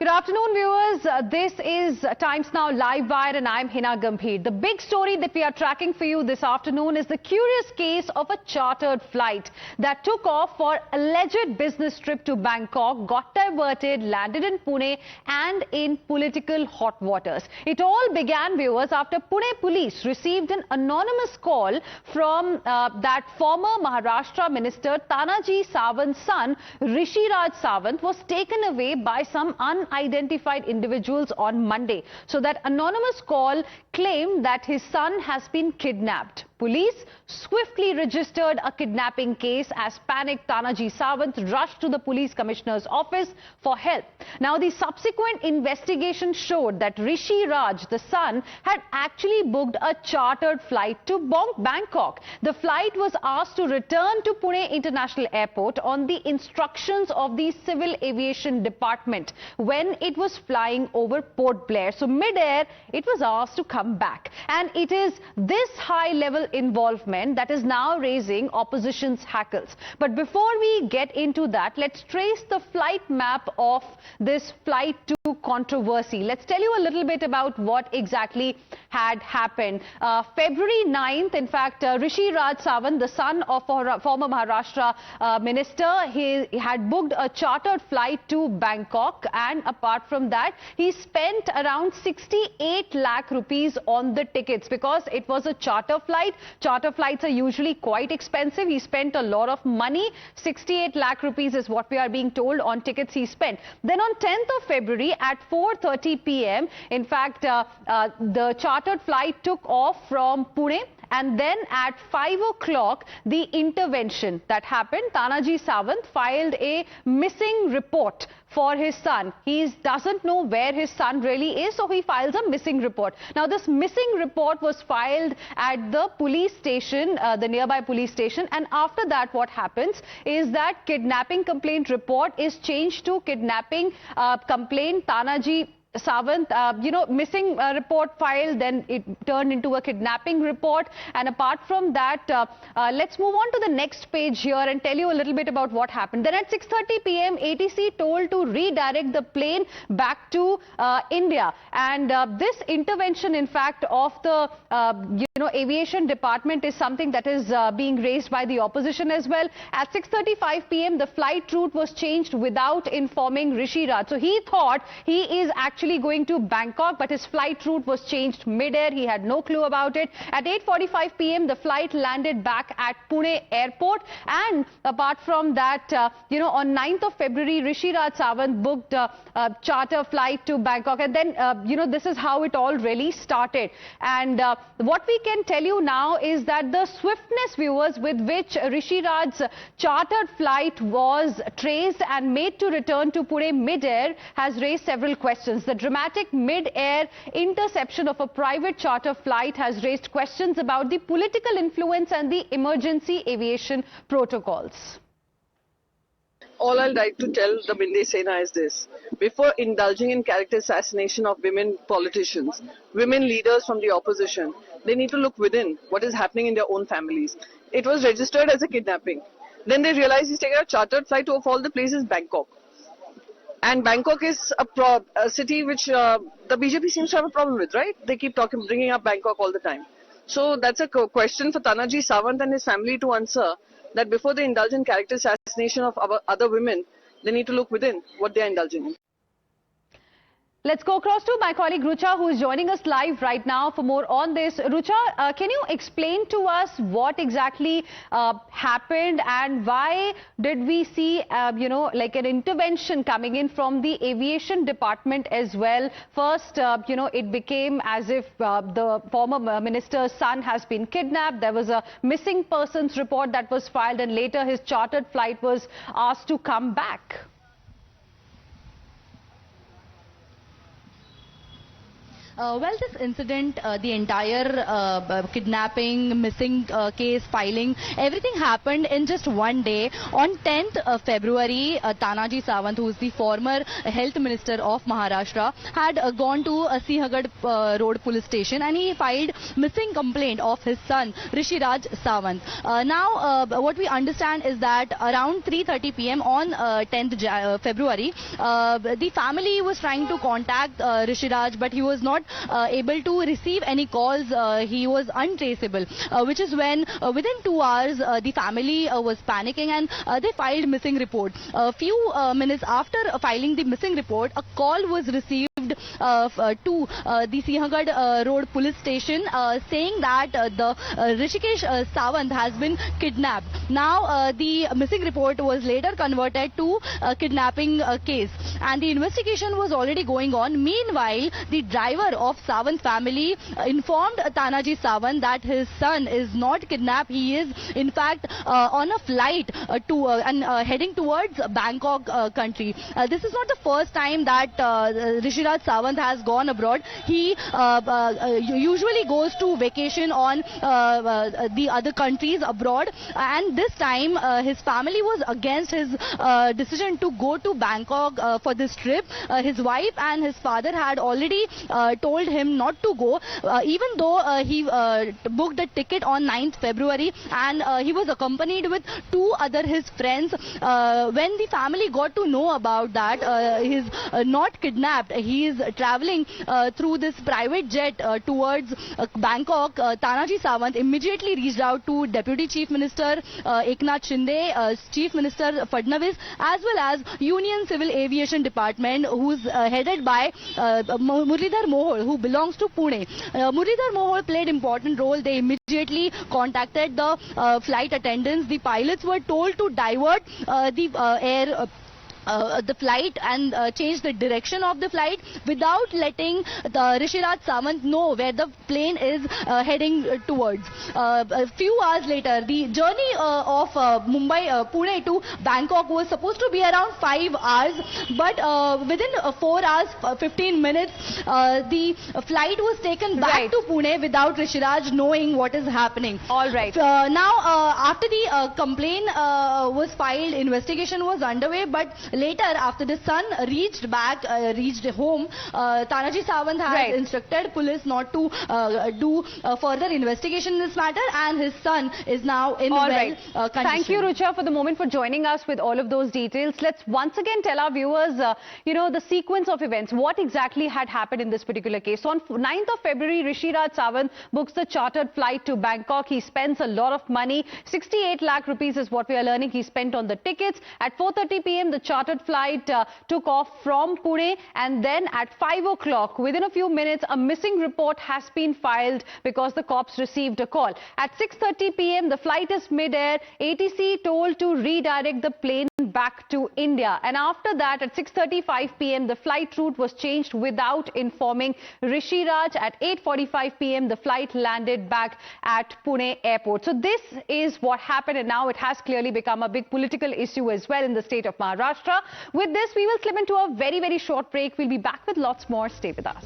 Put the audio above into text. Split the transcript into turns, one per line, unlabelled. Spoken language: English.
Good afternoon, viewers. This is Times Now Live Wire and I'm Hina Gambhir. The big story that we are tracking for you this afternoon is the curious case of a chartered flight that took off for alleged business trip to Bangkok, got diverted, landed in Pune and in political hot waters. It all began, viewers, after Pune police received an anonymous call from that former Maharashtra minister Tanaji Sawant's son, Rishi Raj Sawant, was taken away by some unidentified individuals on Monday. So that anonymous call claimed that his son has been kidnapped. Police swiftly registered a kidnapping case as panicked Tanaji Sawant rushed to the police commissioner's office for help. Now, the subsequent investigation showed that Rishi Raj, the son, had actually booked a chartered flight to Bangkok. The flight was asked to return to Pune International Airport on the instructions of the Civil Aviation Department when it was flying over Port Blair. So mid-air, it was asked to come back. And it is this high-level involvement that is now raising opposition's hackles. But before we get into that, let's trace the flight map of this flight to controversy. Let's tell you a little bit about what exactly had happened. February 9th, in fact, Rishi Raj Sawant, the son of a former Maharashtra minister, he had booked a chartered flight to Bangkok, and apart from that, he spent around 68 lakh rupees on the tickets because it was a charter flight. Charter flights are usually quite expensive. He spent a lot of money. 68 lakh rupees is what we are being told on tickets he spent. Then on 10th of February at 4:30 p.m., in fact, the chartered flight took off from Pune. And then at 5 o'clock, the intervention that happened, Tanaji Sawant filed a missing report for his son. He doesn't know where his son really is, so he files a missing report. Now, this missing report was filed at the police station, the nearby police station. And after that, what happens is that kidnapping complaint report is changed to kidnapping complaint Tanaji Sawant, missing report filed, then it turned into a kidnapping report. And apart from that, let's move on to the next page here and tell you a little bit about what happened. Then at 6:30 p.m., ATC told to redirect the plane back to India. And this intervention, in fact, of the aviation department is something that is being raised by the opposition as well. At 6:35 p.m., the flight route was changed without informing Rishi Raj. So he thought he is actually going to Bangkok, but his flight route was changed mid-air. He had no clue about it. At 8:45 p.m., the flight landed back at Pune Airport. And apart from that, on 9th of February, Rishi Raj Sawant booked a charter flight to Bangkok. And then, this is how it all really started. And what we can tell you now is that the swiftness, viewers, with which Rishi Raj's chartered flight was traced and made to return to Pune mid-air has raised several questions. The dramatic mid-air interception of a private charter flight has raised questions about the political influence and the emergency aviation protocols.
All I'd like to tell the Binde Sena is this. Before indulging in character assassination of women politicians, women leaders from the opposition, they need to look within what is happening in their own families. It was registered as a kidnapping. Then they realized he's taking a chartered flight to, of all the places, Bangkok. And Bangkok is a city which the BJP seems to have a problem with, right? They keep bringing up Bangkok all the time. So that's a question for Tanaji Sawant and his family to answer, that before they indulge in character assassination of other women, they need to look within what they are indulging in.
Let's go across to my colleague Rucha, who is joining us live right now for more on this. Rucha, can you explain to us what exactly happened and why did we see, like an intervention coming in from the aviation department as well? First, it became as if the former minister's son has been kidnapped. There was a missing persons report that was filed, and later his chartered flight was asked to come back.
Well, this incident, the entire kidnapping, missing case, filing, everything happened in just one day. On 10th February, Tanaji Sawant, who is the former health minister of Maharashtra, had gone to Sinhagad Road police station and he filed missing complaint of his son, Rishiraj Sawant. Now, what we understand is that around 3:30 p.m. on 10th February, the family was trying to contact Rishiraj, but he was not able to receive any calls. He was untraceable, which is when within 2 hours the family was panicking and they filed missing report. A few minutes after filing the missing report, a call was received to the Sinhagad Road police station saying that the Rishikesh Sawant has been kidnapped. Now the missing report was later converted to a kidnapping case and the investigation was already going on. Meanwhile, the driver of Sawant family informed Tanaji Sawant that his son is not kidnapped. He is in fact on a flight heading towards Bangkok country. This is not the first time that Rishiraj Sawant has gone abroad. He usually goes to vacation on the other countries abroad, and this time his family was against his decision to go to Bangkok for this trip. His wife and his father had already told him not to go, even though he booked a ticket on 9th February and he was accompanied with two other his friends. When the family got to know about that, he is not kidnapped, he is traveling through this private jet towards Bangkok, Tanaji Sawant immediately reached out to Deputy Chief Minister Eknath Shinde, Chief Minister Fadnavis, as well as Union Civil Aviation Department, who's headed by Muralidhar Mohol, who belongs to Pune. Muralidhar Mohol played important role. They immediately contacted the flight attendants. The pilots were told to divert the flight and change the direction of the flight without letting the Rishiraj Sawant know where the plane is heading towards. A few hours later, the journey of Pune to Bangkok was supposed to be around 5 hours, but within 4 hours, 15 minutes, the flight was taken back to Pune without Rishiraj knowing what is happening.
All right.
Now, after the complaint was filed, investigation was underway, but later, after the son reached home, Tanaji Sawant has instructed police not to do further investigation in this matter, and his son is now in condition.
Thank you, Rucha, for the moment, for joining us with all of those details. Let's once again tell our viewers, the sequence of events, what exactly had happened in this particular case. So on 9th of February, Rishiraj Sawant books the chartered flight to Bangkok. He spends a lot of money. 68 lakh rupees is what we are learning he spent on the tickets. At 4:30 p.m., the chartered flight took off from Pune, and then at 5 o'clock, within a few minutes, a missing report has been filed because the cops received a call. At 6:30 p.m., the flight is mid-air. ATC told to redirect the plane back to India, and after that, at 6:35 p.m., the flight route was changed without informing Rishiraj. At 8:45 p.m., the flight landed back at Pune airport. So this is what happened, and now it has clearly become a big political issue as well in the state of Maharashtra. With this, we will slip into a very, very short break. We'll be back with lots more. Stay with us.